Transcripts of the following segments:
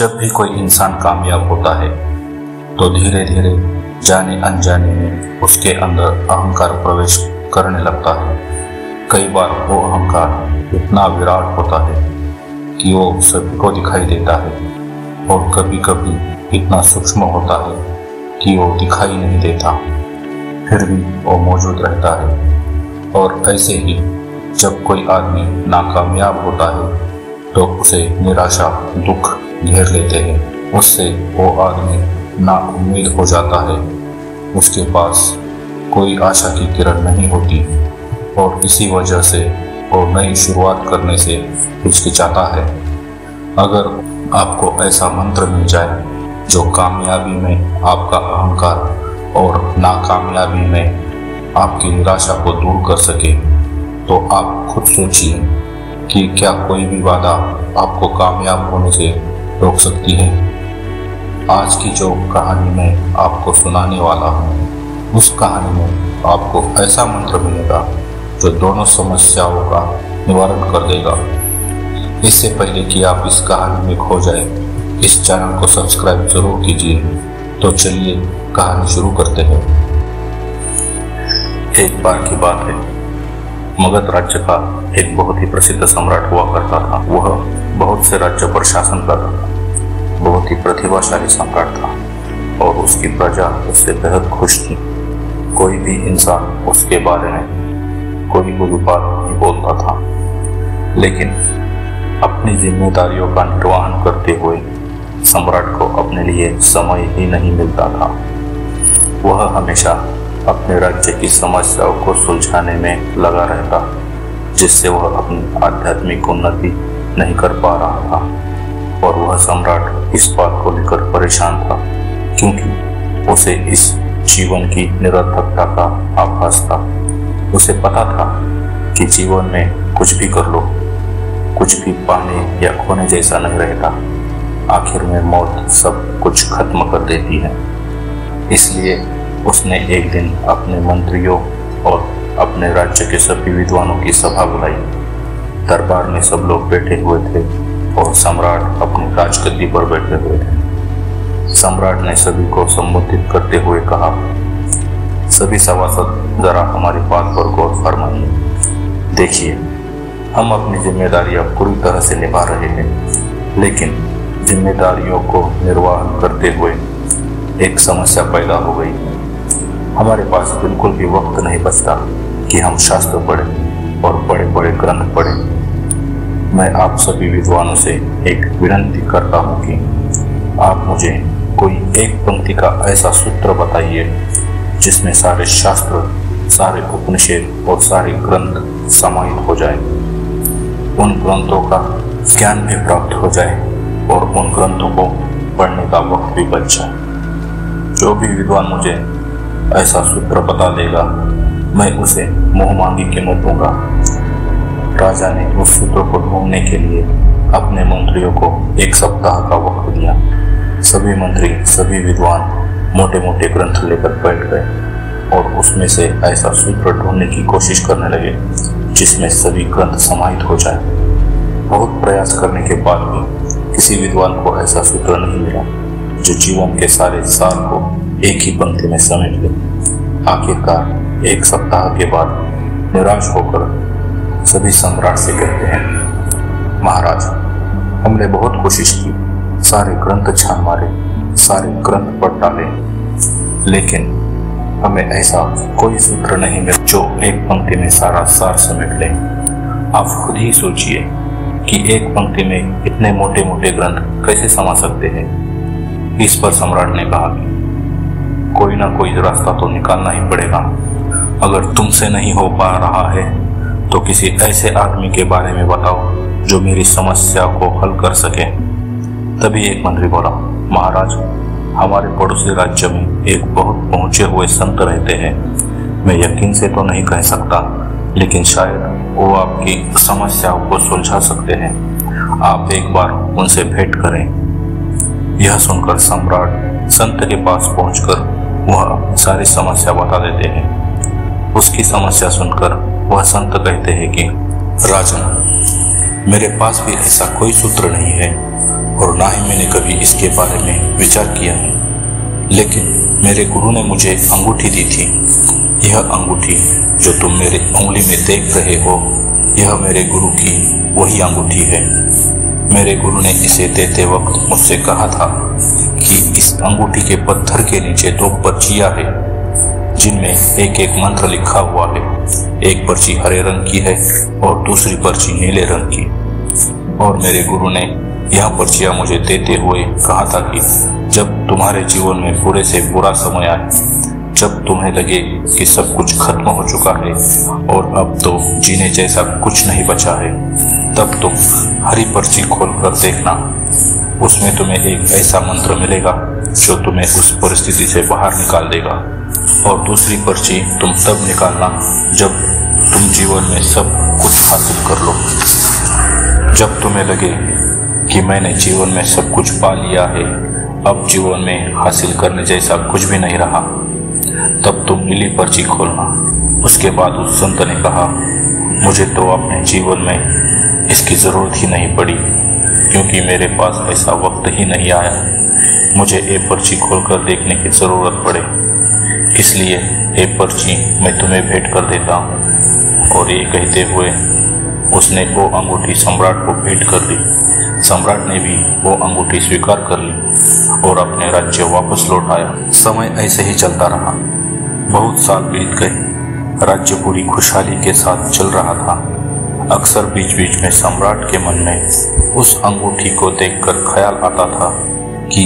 जब भी कोई इंसान कामयाब होता है तो धीरे धीरे जाने अनजाने में उसके अंदर अहंकार प्रवेश करने लगता है। कई बार वो अहंकार इतना विराट होता है कि वो सभी को दिखाई देता है और कभी कभी इतना सूक्ष्म होता है कि वो दिखाई नहीं देता, फिर भी वो मौजूद रहता है। और ऐसे ही जब कोई आदमी नाकामयाब होता है तो उसे निराशा दुख घेर लेते हैं। उससे वो आदमी नाउम्मीद हो जाता है, उसके पास कोई आशा की किरण नहीं होती और इसी वजह से वो नई शुरुआत करने से हिचकिचाता है। अगर आपको ऐसा मंत्र मिल जाए जो कामयाबी में आपका अहंकार और नाकामयाबी में आपकी निराशा को दूर कर सके, तो आप खुद सोचिए कि क्या कोई भी बाधा आपको कामयाब होने से रोक सकती है। आज की जो कहानी मैं आपको सुनाने वाला हूँ, उस कहानी में आपको ऐसा मंत्र मिलेगा जो दोनों समस्याओं का निवारण कर देगा। इससे पहले कि आप इस कहानी में खो जाए, इस चैनल को सब्सक्राइब जरूर कीजिए। तो चलिए कहानी शुरू करते हैं। एक बार की बात है, मगध राज्य का एक बहुत ही प्रसिद्ध सम्राट हुआ करता था। वह बहुत से राज्य पर शासन करता था, बहुत ही प्रतिभाशाली सम्राट था और उसकी प्रजा उससे बेहद खुश थी। कोई भी इंसान उसके बारे में कोई बुरी बात नहीं बोलता था, लेकिन अपनी जिम्मेदारियों का निर्वहन करते हुए सम्राट को अपने लिए समय ही नहीं मिलता था। वह हमेशा अपने राज्य की समस्याओं को सुलझाने में लगा रहता, जिससे वह अपनी आध्यात्मिक उन्नति नहीं कर पा रहा था। और वह सम्राट इस बात को लेकर परेशान था, क्योंकि उसे इस जीवन की निरर्थकता का आभास था। उसे पता था कि जीवन में कुछ भी कर लो, कुछ भी पाने या खोने जैसा नहीं रहता। आखिर में मौत सब कुछ खत्म कर देती है। इसलिए उसने एक दिन अपने मंत्रियों और अपने राज्य के सभी विद्वानों की सभा बुलाई। दरबार में सब लोग बैठे हुए थे और सम्राट अपनी राजगद्दी पर बैठे हुए थे। सम्राट ने सभी को संबोधित करते हुए कहा, सभी सभासद जरा हमारी बात पर गौर फरमाइए। देखिए, हम अपनी जिम्मेदारियां पूरी तरह से निभा रहे हैं, लेकिन जिम्मेदारियों को निर्वाह करते हुए एक समस्या पैदा हो गई। हमारे पास बिल्कुल भी वक्त नहीं बचता कि हम शास्त्र पढ़ें और बड़े बड़े ग्रंथ पढ़ें। मैं आप सभी विद्वानों से एक विनती करता हूँ कि आप मुझे कोई एक पंक्ति का ऐसा सूत्र बताइए जिसमें सारे शास्त्र, सारे उपनिषद और सारे ग्रंथ समाहित हो जाए। उन ग्रंथों का ज्ञान भी प्राप्त हो जाए और उन ग्रंथों को पढ़ने का वक्त भी बच जाए। जो भी विद्वान मुझे ऐसा सूत्र बता देगा, मैं उसे मुंह मांगी कीमत दूंगा। राजा ने उस सूत्र को ढूंढने के लिए अपने मंत्रियों को एक सप्ताह का वक्त दिया। सभी मंत्री, सभी विद्वान मोटे मोटे ग्रंथ लेकर बैठ गए और उसमें से ऐसा सूत्र ढूंढने की कोशिश करने लगे जिसमें सभी ग्रंथ समाहित हो जाए। बहुत प्रयास करने के बाद भी किसी विद्वान को ऐसा सूत्र नहीं मिला जो जीवन के सारे सार को एक ही पंक्ति में समेट ले। आखिरकार एक सप्ताह के बाद निराश होकर सभी सम्राट से कहते हैं, महाराज, हमने बहुत कोशिश की, सारे ग्रंथ छान मारे, सारे ग्रंथ पढ़ डाले, लेकिन हमें ऐसा कोई सूत्र नहीं मिला जो एक पंक्ति में सारा सार समेट ले। आप खुद ही सोचिए कि एक पंक्ति में इतने मोटे मोटे ग्रंथ कैसे समा सकते हैं। इस पर सम्राट ने कहा कि कोई ना कोई रास्ता तो निकालना ही पड़ेगा। अगर तुमसे नहीं हो पा रहा है तो किसी ऐसे आदमी के बारे में बताओ जो मेरी समस्या को हल कर सके। तभी एक मंत्री बोला, महाराज, हमारे पड़ोसी राज्य में एक बहुत पहुंचे हुए संत रहते हैं। मैं यकीन से तो नहीं कह सकता, लेकिन शायद वो आपकी समस्याओं को सुलझा सकते हैं। आप एक बार उनसे भेंट करें। यह सुनकर सम्राट संत के पास पहुंचकर वह सारी समस्या बता देते हैं। उसकी समस्या सुनकर वह संत कहते हैं कि राजन, मेरे पास भी ऐसा कोई सूत्र नहीं है और ना ही मैंने कभी इसके बारे में विचार किया है। लेकिन मेरे गुरु ने मुझे अंगूठी दी थी। यह अंगूठी जो तुम मेरे उंगली में देख रहे हो, यह मेरे गुरु की वही अंगूठी है। मेरे गुरु ने इसे देते वक्त मुझसे कहा था कि इस अंगूठी के पत्थर के नीचे 2 पर्चियां हैं, जिनमें एक एक मंत्र लिखा हुआ है। एक पर्ची हरे रंग की है और दूसरी पर्ची नीले रंग की। और मेरे गुरु ने यह पर्चियां मुझे देते हुए कहा था कि जब तुम्हारे जीवन में बुरे से बुरा समय आए, जब तुम्हें लगे कि सब कुछ खत्म हो चुका है और अब तो जीने जैसा कुछ नहीं बचा है, तब तुम हरी पर्ची खोलकर देखना। उसमें तुम्हें एक ऐसा मंत्र मिलेगा जो तुम्हें उस परिस्थिति से बाहर निकाल देगा। और दूसरी पर्ची तुम तब निकालना जब तुम जीवन में सब कुछ हासिल कर लो। जब तुम्हें लगे कि मैंने जीवन में सब कुछ पा लिया है, अब जीवन में हासिल करने जैसा कुछ भी नहीं रहा, तब तुम नीली पर्ची खोलना। उसके बाद उस संत ने कहा, मुझे तो अपने जीवन में इसकी जरूरत ही नहीं पड़ी, क्योंकि मेरे पास ऐसा वक्त ही नहीं आया मुझे ये पर्ची खोलकर देखने की जरूरत पड़े। इसलिए ये पर्ची मैं तुम्हें भेंट कर देता हूँ। और ये कहते हुए उसने वो अंगूठी सम्राट को भेंट कर दी। सम्राट ने भी वो अंगूठी स्वीकार कर ली और अपने राज्य वापस लौट आया। समय ऐसे ही चलता रहा। बहुत साल बीत गए। राज्य पूरी खुशहाली के साथ चल रहा था। अक्सर बीच बीच में सम्राट के मन में उस अंगूठी को देखकर ख्याल आता था कि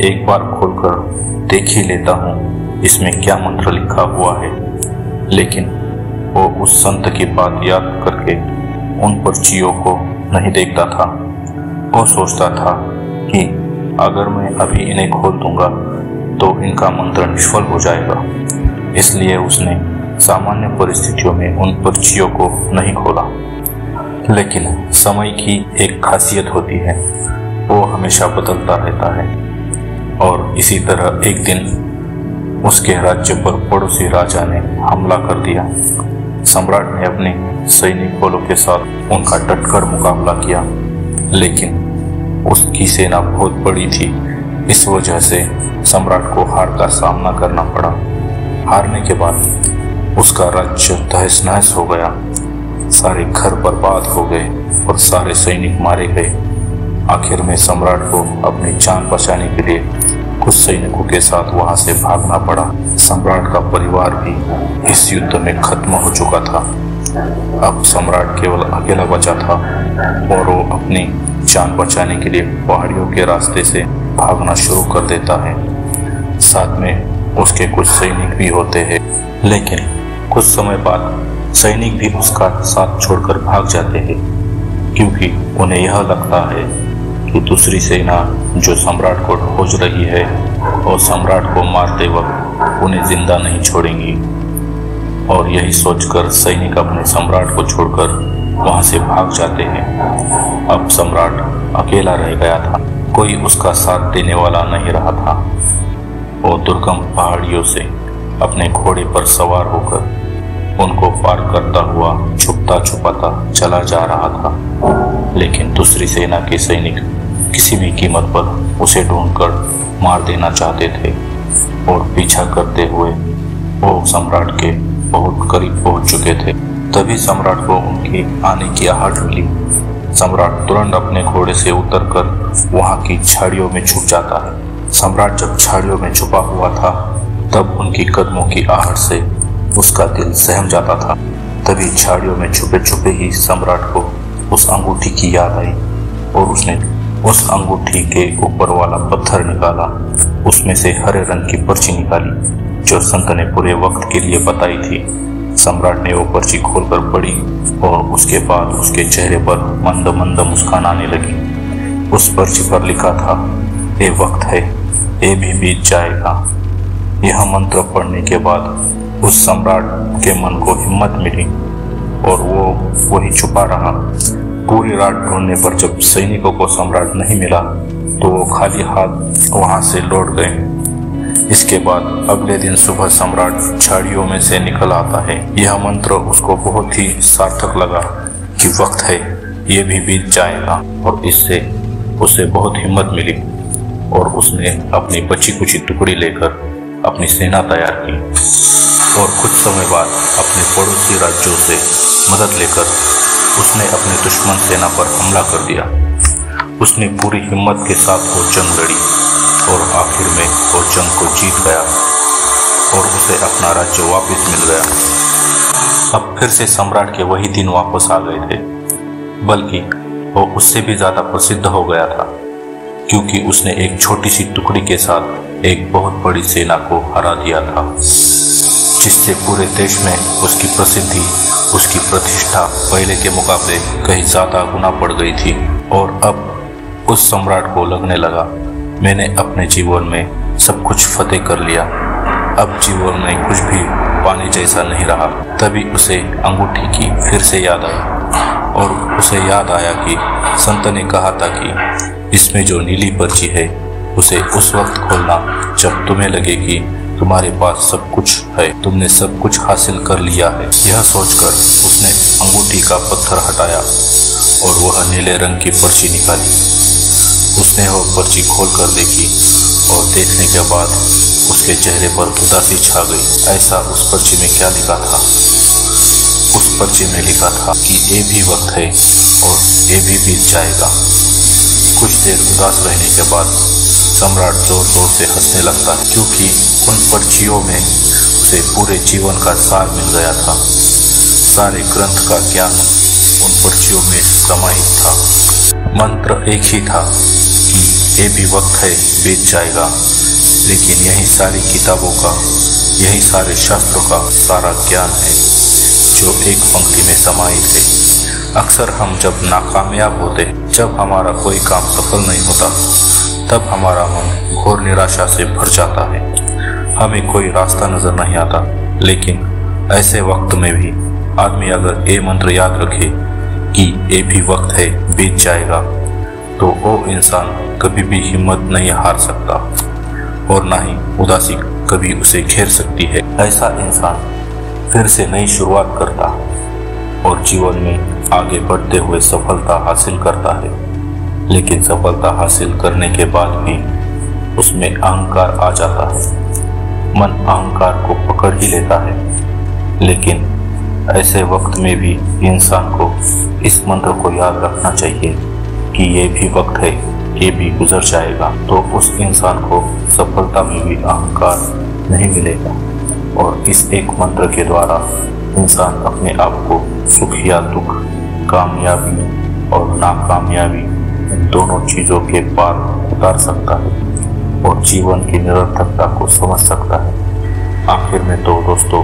एक बार खोलकर देख ही लेता हूँ इसमें क्या मंत्र लिखा हुआ है। लेकिन वो उस संत की बात याद करके उन पर्चियों को नहीं देखता था। वो सोचता था कि अगर मैं अभी इन्हें खोल दूंगा तो इनका मंत्र निष्फल हो जाएगा। इसलिए उसने सामान्य परिस्थितियों में उन पर्चियों को नहीं खोला। लेकिन समय की एक खासियत होती है, वो हमेशा बदलता रहता है। और इसी तरह एक दिन उसके राज्य पर पड़ोसी राजा ने हमला कर दिया। सम्राट ने अपने सैनिक बलों के साथ उनका डटकर मुकाबला किया, लेकिन उसकी सेना बहुत बड़ी थी। इस वजह से सम्राट को हार का सामना करना पड़ा। हारने के बाद उसका राज्य तहस नहस हो गया। सारे घर बर्बाद हो गए और सारे सैनिक मारे गए। आखिर में सम्राट को अपनी जान बचाने के लिए कुछ सैनिकों के साथ वहां से भागना पड़ा। सम्राट का परिवार भी इस युद्ध में खत्म हो चुका था। अब सम्राट केवल अकेला बचा था और वो अपनी जान बचाने के लिए पहाड़ियों के रास्ते से भागना शुरू कर देता है। साथ में उसके कुछ सैनिक भी होते हैं। लेकिन कुछ समय बाद सैनिक भी उसका साथ छोड़कर भाग जाते हैं, क्योंकि उन्हें यह लगता है कि दूसरी सेना जो सम्राट को खोज रही है और सम्राट को मारते वक्त उन्हें जिंदा नहीं छोड़ेंगी। और यही सोचकर सैनिक अपने सम्राट को छोड़कर वहां से भाग जाते हैं। अब सम्राट अकेला रह गया था। कोई उसका साथ देने वाला नहीं रहा था। वो दुर्गम पहाड़ियों से अपने घोड़े पर सवार होकर उनको पार करता हुआ छुपता छुपाता चला जा रहा था। लेकिन दूसरी सेना के सैनिक किसी भी कीमत पर उसे ढूंढकर मार देना चाहते थे और पीछा करते हुए वो सम्राट के बहुत करीब पहुंच चुके थे। तभी सम्राट को उनके आने की आहट मिली। सम्राट तुरंत अपने घोड़े से उतरकर वहां की झाड़ियों में छुप जाता है। सम्राट जब झाड़ियों में छुपा हुआ था, तब उनकी कदमों की आहट से उसका दिल सहम जाता था। तभी झाड़ियों में छुपे छुपे ही सम्राट को उस अंगूठी की याद आई और उसने उस अंगूठी के ऊपर वाला पत्थर निकाला। उसमें से हरे रंग की पर्ची निकाली जो संत ने पूरे वक्त के लिए बताई थी। सम्राट ने वो पर्ची खोलकर पढ़ी और उसके बाद उसके चेहरे पर मंद मंद मुस्कान आने लगी। उस पर्ची पर लिखा था, ये वक्त है, ये भी बीत जाएगा। यह मंत्र पढ़ने के बाद उस सम्राट के मन को हिम्मत मिली और वो वही छुपा रहा। पूरी रात ढूंढने पर जब सैनिकों को सम्राट नहीं मिला तो वो खाली हाथ वहां से लौट गए। इसके बाद अगले दिन सुबह सम्राट झाड़ियों में से निकल आता है। यह मंत्र उसको बहुत ही सार्थक लगा कि वक्त है, ये भी बीत जाएगा। और इससे उसे बहुत हिम्मत मिली और उसने अपनी बची कुची टुकड़ी लेकर अपनी सेना तैयार की और कुछ समय बाद अपने पड़ोसी राज्यों से मदद लेकर उसने अपने दुश्मन सेना पर हमला कर दिया। उसने पूरी हिम्मत के साथ वो जंग लड़ी और आखिर में वो जंग को जीत गया और उसे अपना राज्य वापस मिल गया। अब फिर से सम्राट के वही दिन वापस आ गए थे, बल्कि वो उससे भी ज्यादा प्रसिद्ध हो गया था, क्योंकि उसने एक छोटी सी टुकड़ी के साथ एक बहुत बड़ी सेना को हरा दिया था, जिससे पूरे देश में उसकी प्रसिद्धि, उसकी प्रतिष्ठा पहले के मुकाबले कहीं ज्यादा गुना बढ़ गई थी। और अब उस सम्राट को लगने लगा, मैंने अपने जीवन में सब कुछ फतेह कर लिया, अब जीवन में कुछ भी पानी जैसा नहीं रहा। तभी उसे अंगूठी की फिर से याद आई और उसे याद आया कि संत ने कहा था कि इसमें जो नीली पर्ची है उसे उस वक्त खोलना जब तुम्हें लगे कि तुम्हारे पास सब कुछ है, तुमने सब कुछ हासिल कर लिया है। यह सोचकर उसने अंगूठी का पत्थर हटाया और वह नीले रंग की पर्ची निकाली। उसने वह पर्ची खोलकर देखी और देखने के बाद उसके चेहरे पर उदासी छा गई। ऐसा उस पर्ची में क्या लिखा था? उस पर्ची में लिखा था कि ये भी वक्त है और ये भी बीत जाएगा। कुछ देर उदास रहने के बाद सम्राट जोर जोर से हंसने लगता है, क्योंकि उन पर्चियों में उसे पूरे जीवन का सार मिल गया था। सारे ग्रंथ का ज्ञान उन पर्चियों में समाहित था। मंत्र एक ही था कि ये भी वक्त है, बीत जाएगा, लेकिन यही सारी किताबों का, यही सारे शास्त्रों का सारा ज्ञान है जो एक पंक्ति में समाहित है। अक्सर हम जब नाकामयाब होते, जब हमारा कोई काम सफल नहीं होता, तब हमारा मन घोर निराशा से भर जाता है। हमें कोई रास्ता नजर नहीं आता, लेकिन ऐसे वक्त में भी आदमी अगर ये मंत्र याद रखे कि ये भी वक्त है, बीत जाएगा, तो वो इंसान कभी भी हिम्मत नहीं हार सकता और ना ही उदासी कभी उसे घेर सकती है। ऐसा इंसान फिर से नई शुरुआत करता और जीवन में आगे बढ़ते हुए सफलता हासिल करता है। लेकिन सफलता हासिल करने के बाद भी उसमें अहंकार आ जाता है। मन अहंकार को पकड़ ही लेता है। लेकिन ऐसे वक्त में भी इंसान को इस मंत्र को याद रखना चाहिए कि ये भी वक्त है, ये भी गुजर जाएगा। तो उस इंसान को सफलता में भी अहंकार नहीं मिलेगा और इस एक मंत्र के द्वारा इंसान अपने आप को सुख या दुख, कामयाबी और नाकामयाबी, इन दोनों चीजों के पार उतार सकता है और जीवन की निरर्थकता को समझ सकता है। आखिर में तो दोस्तों,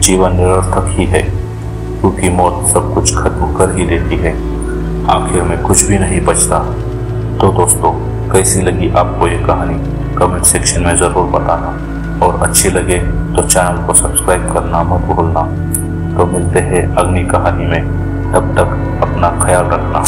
जीवन निरर्थक ही है, क्योंकि मौत सब कुछ खत्म कर ही देती है। आखिर में कुछ भी नहीं बचता। तो दोस्तों, कैसी लगी आपको ये कहानी कमेंट सेक्शन में ज़रूर बताना, और अच्छी लगे तो चैनल को सब्सक्राइब करना मत भूलना। तो मिलते हैं अगली कहानी में, तब तक अपना ख्याल रखना।